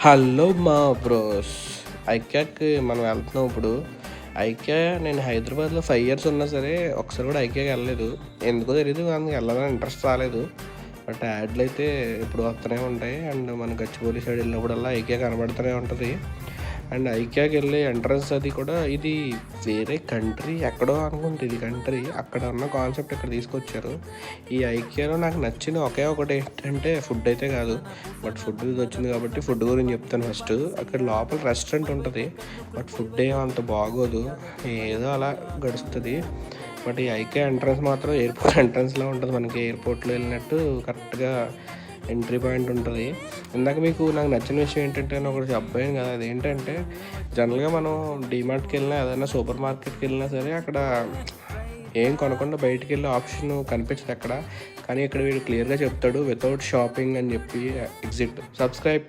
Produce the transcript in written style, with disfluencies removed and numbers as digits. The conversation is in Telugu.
హలో మా బ్రోస్. ఐక్యాకి మనం వెళ్తున్నాం ఇప్పుడు. ఐక్యా నేను హైదరాబాద్లో 5 ఇయర్స్ ఉన్నా సరే ఒకసారి కూడా ఐక్యాకి వెళ్ళలేదు. ఎందుకో తెలీదు, కానీ వెళ్ళాలని ఇంట్రెస్ట్ రాలేదు. బట్ యాడ్లు అయితే ఇప్పుడు వస్తూనే ఉంటాయి. అండ్ మన గచ్చిబౌలి సైడ్ వెళ్ళినప్పుడల్లా ఐక్యా కనబడుతూనే ఉంటుంది. అండ్ ఐక్యాకి వెళ్ళే ఎంట్రన్స్ అది కూడా ఇది వేరే కంట్రీ ఎక్కడో అనుకుంటే ఇది కంట్రీ, అక్కడ ఉన్న కాన్సెప్ట్ ఇక్కడ తీసుకొచ్చారు. ఈ ఐక్యాలో నాకు నచ్చిన ఒకే ఒకటి ఏంటంటే ఫుడ్ అయితే కాదు, బట్ ఫుడ్ ఇది వచ్చింది కాబట్టి ఫుడ్ గురించి చెప్తాను. ఫస్ట్ అక్కడ లోపల రెస్టారెంట్ ఉంటుంది, బట్ ఫుడ్ ఏమంత బాగోదు, ఏదో అలా గడుస్తుంది. బట్ ఈ ఐక్యా ఎంట్రన్స్ మాత్రం ఎయిర్పోర్ట్ ఎంట్రన్స్లో ఉంటుంది. మనకి ఎయిర్పోర్ట్లో వెళ్ళినట్టు కరెక్ట్గా ఎంట్రీ పాయింట్ ఉంటుంది. ఇందాక మీకు నాకు నచ్చిన విషయం ఏంటంటే నేను ఒకటి చెప్పాను కదా, అదేంటంటే జనరల్గా మనం డీమార్ట్కి వెళ్ళినా ఏదైనా సూపర్ మార్కెట్కి వెళ్ళినా సరే అక్కడ ఏం కొనకుండా బయటికి వెళ్ళే ఆప్షన్ కనిపించదు అక్కడ. కానీ ఇక్కడ వీడు క్లియర్గా చెప్తాడు వితౌట్ షాపింగ్ అని చెప్పి ఎగ్జిట్. సబ్స్క్రైబ్.